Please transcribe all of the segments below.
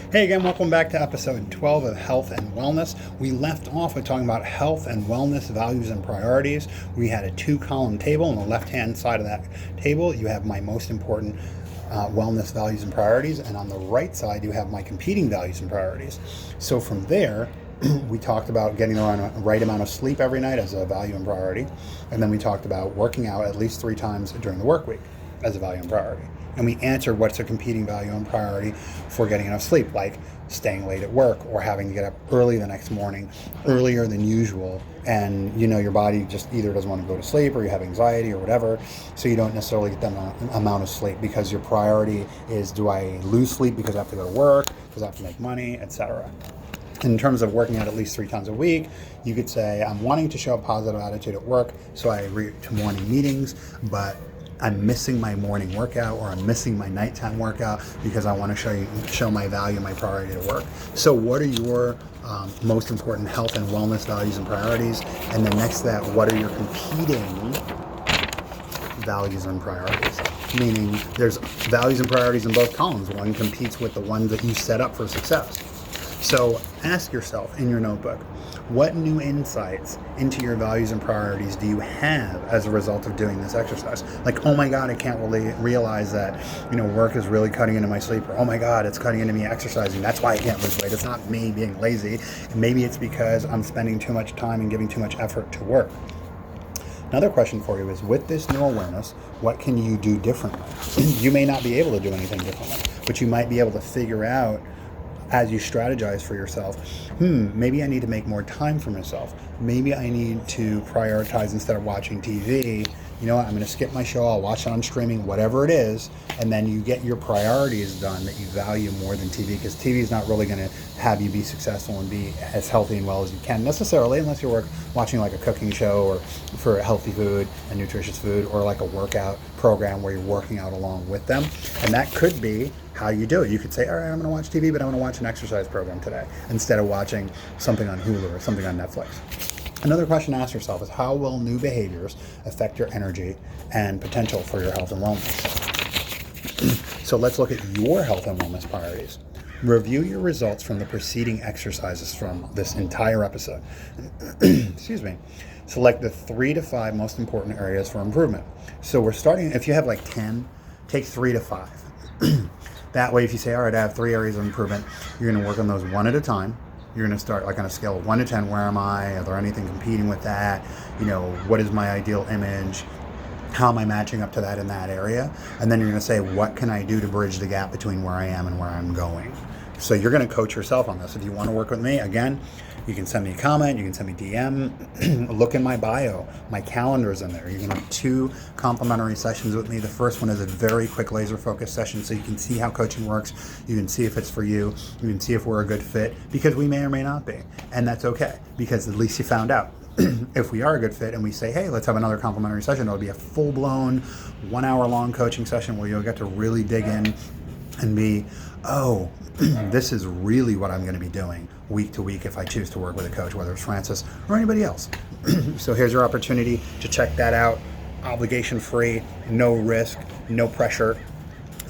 Hey again, welcome back to episode 12 of Health and Wellness. We left off with talking about health and wellness values and priorities. We had a 2-column table. On the left-hand side of that table, you have my most important wellness values and priorities, and on the right side, you have my competing values and priorities. So from there, we talked about getting the right amount of sleep every night as a value and priority, and then we talked about working out at least 3 times during the work week as a value and priority. And we answered what's a competing value and priority for getting enough sleep, like staying late at work or having to get up early the next morning, earlier than usual. And your body just either doesn't want to go to sleep or you have anxiety or whatever. So you don't necessarily get that amount of sleep because your priority is, do I lose sleep because I have to go to work, because I have to make money, etc. In terms of working out at least 3 times a week, you could say, I'm wanting to show a positive attitude at work, so I agree to morning meetings, but I'm missing my morning workout or I'm missing my nighttime workout because I want to show my value, my priority to work. So what are your most important health and wellness values and priorities? And then next to that, what are your competing values and priorities? Meaning there's values and priorities in both columns. One competes with the one that you set up for success. So ask yourself in your notebook, what new insights into your values and priorities do you have as a result of doing this exercise? Like, oh my God, I can't really realize that, work is really cutting into my sleep. Or, oh my God, it's cutting into me exercising. That's why I can't lose weight. It's not me being lazy. Maybe it's because I'm spending too much time and giving too much effort to work. Another question for you is, with this new awareness, what can you do differently? You may not be able to do anything differently, but you might be able to figure out as you strategize for yourself, maybe I need to make more time for myself. Maybe I need to prioritize instead of watching TV. You know what, I'm going to skip my show, I'll watch it on streaming, whatever it is, and then you get your priorities done that you value more than TV, because TV is not really going to have you be successful and be as healthy and well as you can necessarily, unless you're watching like a cooking show or for healthy food and nutritious food, or like a workout program where you're working out along with them. And that could be how you do it. You could say, all right, I'm going to watch TV, but I'm going to watch an exercise program today instead of watching something on Hulu or something on Netflix. Another question to ask yourself is, how will new behaviors affect your energy and potential for your health and wellness? So let's look at your health and wellness priorities. Review your results from the preceding exercises from this entire episode. Excuse me. Select the 3 to 5 most important areas for improvement. So we're starting, if you have like 10, take 3 to 5. That way, if you say, all right, I have 3 areas of improvement, you're going to work on those one at a time. You're going to start like on a scale of 1 to 10. Where am I? Are there anything competing with that? What is my ideal image? How am I matching up to that in that area? And then you're going to say, what can I do to bridge the gap between where I am and where I'm going? So you're going to coach yourself on this. If you want to work with me, again, you can send me a comment, you can send me DM, look in my bio, my calendar is in there. You can have 2 complimentary sessions with me. The first one is a very quick laser focus session, so you can see how coaching works. You can see if it's for you. You can see if we're a good fit, because we may or may not be. And that's okay, because at least you found out. If we are a good fit and we say, hey, let's have another complimentary session, it'll be a full-blown 1-hour-long coaching session where you'll get to really dig in and be, oh, this is really what I'm going to be doing week to week if I choose to work with a coach, whether it's Francis or anybody else. So here's your opportunity to check that out. Obligation free, no risk, no pressure.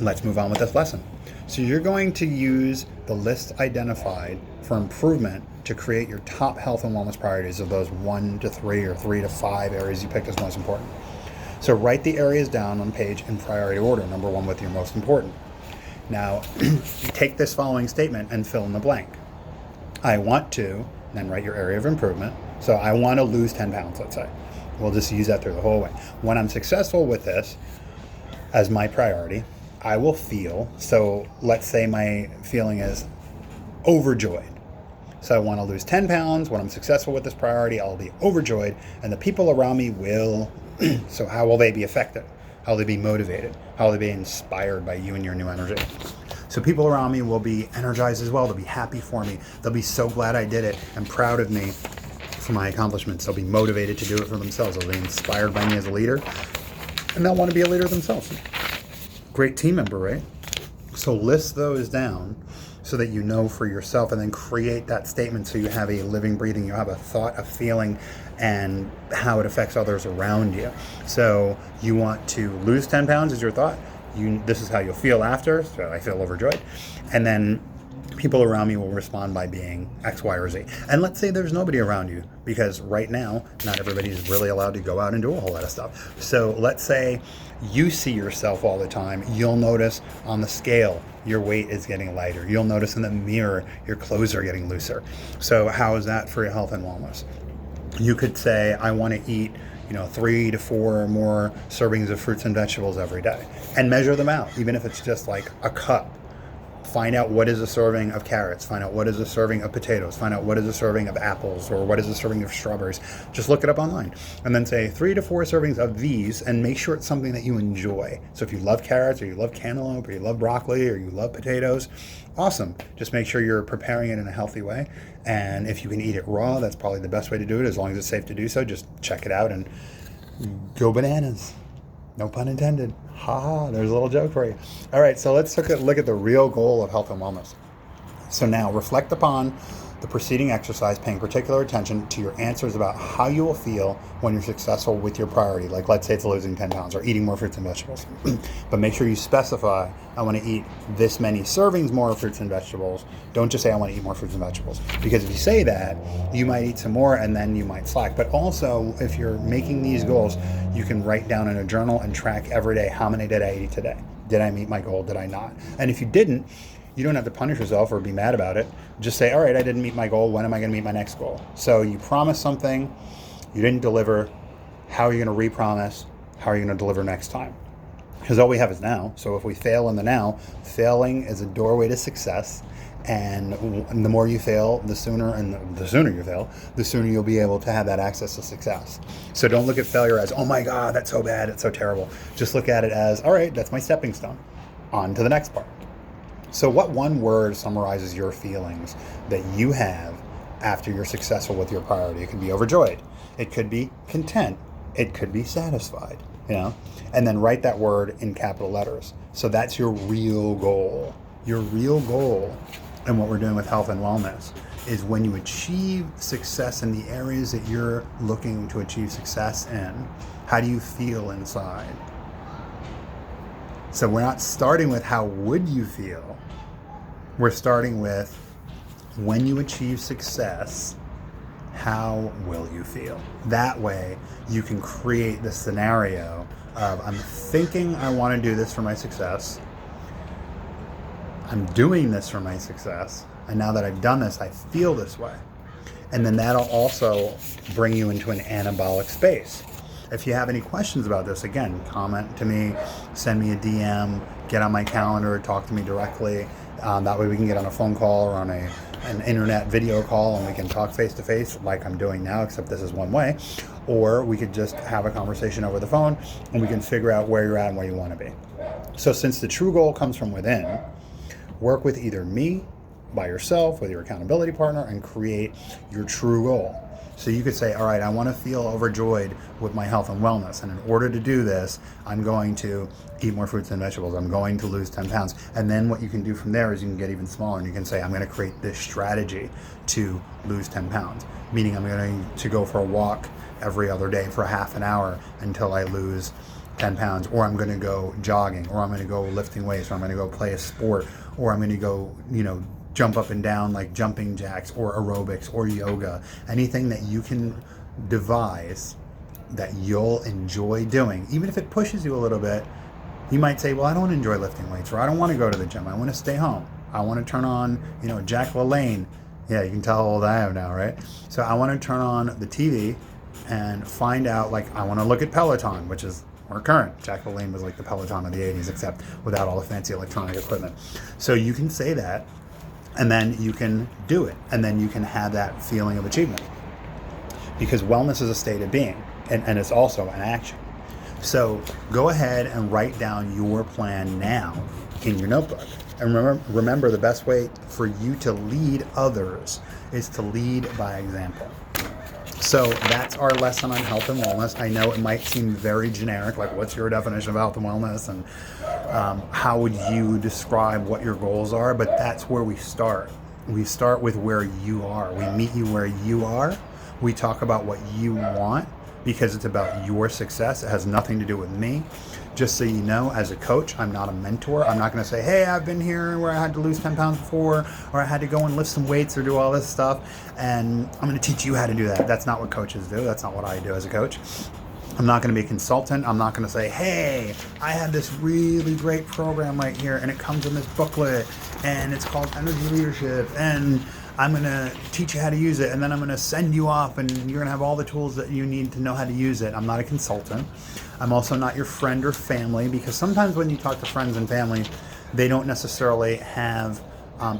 Let's move on with this lesson. So you're going to use the list identified for improvement to create your top health and wellness priorities of those 1 to 3 or 3 to 5 areas you picked as most important. So write the areas down on page in priority order, number 1 with your most important. Now, take this following statement and fill in the blank. I want to, then write your area of improvement. So I want to lose 10 pounds, let's say. We'll just use that through the whole way. When I'm successful with this as my priority, I will feel, so let's say my feeling is overjoyed. So I want to lose 10 pounds. When I'm successful with this priority, I'll be overjoyed, and the people around me will. So how will they be affected? How will they be motivated? How will they be inspired by you and your new energy? So people around me will be energized as well. They'll be happy for me. They'll be so glad I did it and proud of me for my accomplishments. They'll be motivated to do it for themselves. They'll be inspired by me as a leader, and they'll want to be a leader themselves. Great team member, right? So list those down so that you know for yourself, and then create that statement so you have a living, breathing, you have a thought, a feeling, and how it affects others around you. So you want to lose 10 pounds is your thought. This is how you'll feel after. So I feel overjoyed. And then people around me will respond by being X, Y, or Z. And let's say there's nobody around you, because right now, not everybody's really allowed to go out and do a whole lot of stuff. So let's say you see yourself all the time. You'll notice on the scale, your weight is getting lighter. You'll notice in the mirror, your clothes are getting looser. So how is that for your health and wellness? You could say, I want to eat 3 to 4 or more servings of fruits and vegetables every day, and measure them out, even if it's just like a cup. Find out what is a serving of carrots, find out what is a serving of potatoes, find out what is a serving of apples, or what is a serving of strawberries. Just look it up online, and then say 3 to 4 servings of these, and make sure it's something that you enjoy. So if you love carrots, or you love cantaloupe, or you love broccoli, or you love potatoes, awesome. Just make sure you're preparing it in a healthy way. And if you can eat it raw, that's probably the best way to do it, as long as it's safe to do so. Just check it out and go bananas. No pun intended. Ha ha, there's a little joke for you. All right, so let's look at the real goal of health and wellness. So now reflect upon the preceding exercise, paying particular attention to your answers about how you will feel when you're successful with your priority. Like, let's say it's losing 10 pounds or eating more fruits and vegetables. But make sure you specify, I want to eat this many servings more of fruits and vegetables. Don't just say I want to eat more fruits and vegetables. Because if you say that, you might eat some more and then you might slack. But also, if you're making these goals, you can write down in a journal and track every day, how many did I eat today? Did I meet my goal? Did I not? And if you didn't, you don't have to punish yourself or be mad about it. Just say, all right, I didn't meet my goal. When am I going to meet my next goal? So you promised something, you didn't deliver. How are you going to re-promise? How are you going to deliver next time? Because all we have is now. So if we fail in the now, failing is a doorway to success. And the more you fail, the sooner you fail, the sooner you'll be able to have that access to success. So don't look at failure as, oh my God, that's so bad, it's so terrible. Just look at it as, all right, that's my stepping stone. On to the next part. So what one word summarizes your feelings that you have after you're successful with your priority? It could be overjoyed. It could be content. It could be satisfied, and then write that word in capital letters. So that's your real goal. Your real goal, and what we're doing with health and wellness, is when you achieve success in the areas that you're looking to achieve success in, how do you feel inside? So we're not starting with how would you feel. We're starting with when you achieve success, how will you feel? That way you can create the scenario of, I'm thinking I want to do this for my success. I'm doing this for my success. And now that I've done this, I feel this way. And then that'll also bring you into an anabolic space. If you have any questions about this, again, comment to me, send me a DM, get on my calendar, talk to me directly. That way we can get on a phone call or on an internet video call, and we can talk face to face like I'm doing now, except this is one way. Or we could just have a conversation over the phone and we can figure out where you're at and where you want to be. So since the true goal comes from within, work with either me, by yourself, with your accountability partner, and create your true goal. So you could say, all right, I want to feel overjoyed with my health and wellness. And in order to do this, I'm going to eat more fruits and vegetables. I'm going to lose 10 pounds. And then what you can do from there is you can get even smaller, and you can say, I'm going to create this strategy to lose 10 pounds. Meaning I'm going to go for a walk every other day for half an hour until I lose 10 pounds. Or I'm going to go jogging, or I'm going to go lifting weights, or I'm going to go play a sport, or I'm going to go, jump up and down like jumping jacks or aerobics or yoga. Anything that you can devise that you'll enjoy doing, even if it pushes you a little bit. You might say, well, I don't enjoy lifting weights, or I don't want to go to the gym. I want to stay home. I want to turn on, Jack LaLanne. Yeah, you can tell how old I am now, right? So I want to turn on the TV and find out, I want to look at Peloton, which is more current. Jack LaLanne was like the Peloton of the 80s, except without all the fancy electronic equipment. So you can say that, and then you can do it, and then you can have that feeling of achievement. Because wellness is a state of being, and it's also an action. So go ahead and write down your plan now in your notebook. And remember, the best way for you to lead others is to lead by example. So that's our lesson on health and wellness. I know it might seem very generic, like what's your definition of health and wellness, and how would you describe what your goals are? But that's where we start. We start with where you are. We meet you where you are. We talk about what you want, because it's about your success. It has nothing to do with me. Just so you know, as a coach, I'm not a mentor. I'm not going to say, hey, I've been here where I had to lose 10 pounds before, or I had to go and lift some weights or do all this stuff, and I'm going to teach you how to do that. That's not what coaches do. That's not what I do as a coach. I'm not going to be a consultant. I'm not going to say, hey, I have this really great program right here, and it comes in this booklet, and it's called Energy Leadership, and I'm going to teach you how to use it, and then I'm going to send you off, and you're going to have all the tools that you need to know how to use it. I'm not a consultant. I'm also not your friend or family, because sometimes when you talk to friends and family, they don't necessarily have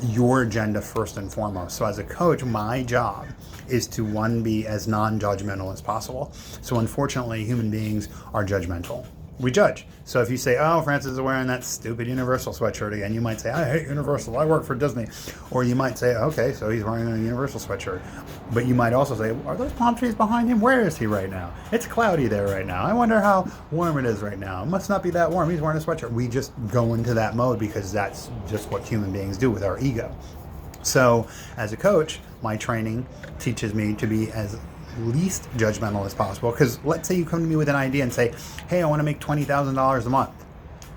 your agenda first and foremost. So as a coach, my job is to, one, be as non-judgmental as possible. So unfortunately, human beings are judgmental. We judge. So if you say, oh, Francis is wearing that stupid Universal sweatshirt again, you might say, I hate Universal, I work for Disney. Or you might say, okay, so he's wearing a Universal sweatshirt. But you might also say, are those palm trees behind him? Where is he right now? It's cloudy there right now. I wonder how warm it is right now. It must not be that warm. He's wearing a sweatshirt. We just go into that mode because that's just what human beings do with our ego. So as a coach, my training teaches me to be as least judgmental as possible. Because let's say you come to me with an idea and say, hey, I want to make $20,000 a month.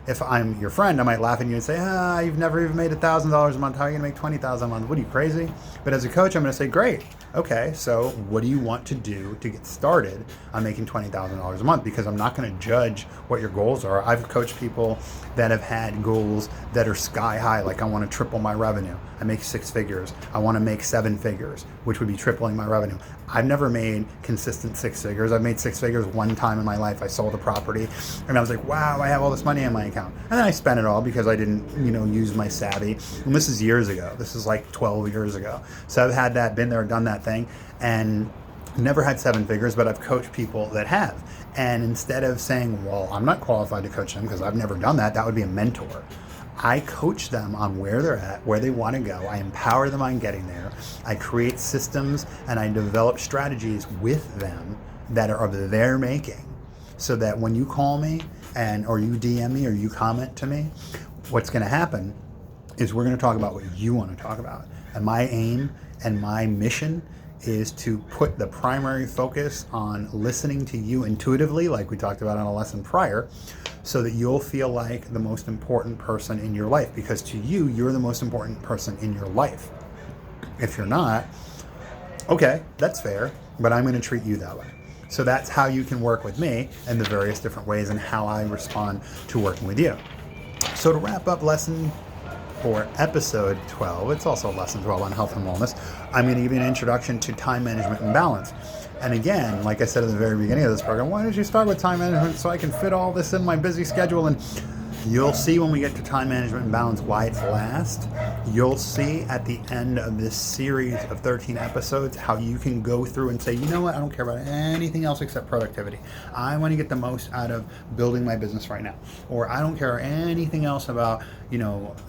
If I'm your friend, I might laugh at you and say, you've never even made $1,000 a month. How are you going to make $20,000 a month? What are you, crazy? But as a coach, I'm going to say, great. Okay, so what do you want to do to get started on making $20,000 a month? Because I'm not going to judge what your goals are. I've coached people that have had goals that are sky high, like I want to triple my revenue. I make 6 figures. I want to make 7 figures, which would be tripling my revenue. I've never made consistent 6 figures. I've made 6 figures one time in my life. I sold a property and I was like, wow, I have all this money in my account. And then I spent it all because I didn't, use my savvy. And this is years ago. This is like 12 years ago. So I've had that, been there, done that thing, and never had 7 figures, but I've coached people that have. And instead of saying, well, I'm not qualified to coach them because I've never done that, that would be a mentor. I coach them on where they're at, where they want to go. I empower them on getting there. I create systems and I develop strategies with them that are of their making, so that when you call me or you DM me or you comment to me, what's going to happen is we're going to talk about what you want to talk about. And my aim and my mission is to put the primary focus on listening to you intuitively, like we talked about on a lesson prior, so that you'll feel like the most important person in your life, because to you, you're the most important person in your life. If you're not, okay, that's fair, but I'm going to treat you that way. So that's how you can work with me and the various different ways and how I respond to working with you. So to wrap up lesson for episode 12, it's also lesson 12 on health and wellness, I'm going to give you an introduction to time management and balance. And again, like I said at the very beginning of this program, why did you start with time management so I can fit all this in my busy schedule? And you'll see when we get to time management and balance why it's last. You'll see at the end of this series of 13 episodes how you can go through and say, you know what, I don't care about anything else except productivity. I want to get the most out of building my business right now. Or I don't care anything else about,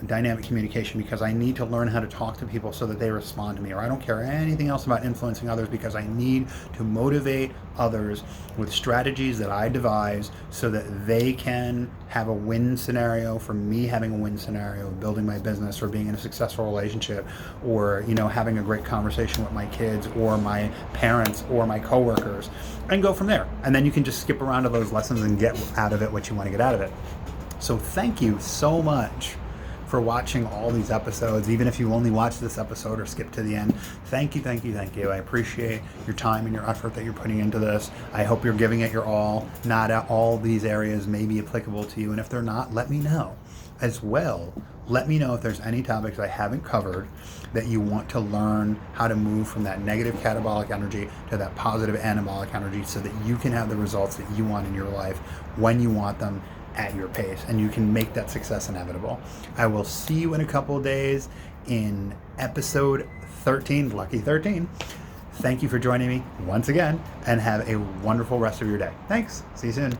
dynamic communication because I need to learn how to talk to people so that they respond to me. Or I don't care anything else about influencing others because I need to motivate others with strategies that I devise so that they can have a win scenario from me having a win scenario, building my business or being in a successful relationship, or having a great conversation with my kids or my parents or my coworkers, and go from there. And then you can just skip around to those lessons and get out of it what you want to get out of it. So thank you so much for watching all these episodes, even if you only watched this episode or skipped to the end. Thank you, thank you, thank you. I appreciate your time and your effort that you're putting into this. I hope you're giving it your all. Not all these areas may be applicable to you, and if they're not, let me know. As well, let me know if there's any topics I haven't covered that you want to learn how to move from that negative catabolic energy to that positive anabolic energy so that you can have the results that you want in your life when you want them, at your pace, and you can make that success inevitable. I will see you in a couple of days in episode 13, lucky 13. Thank you for joining me once again, and have a wonderful rest of your day. Thanks. See you soon.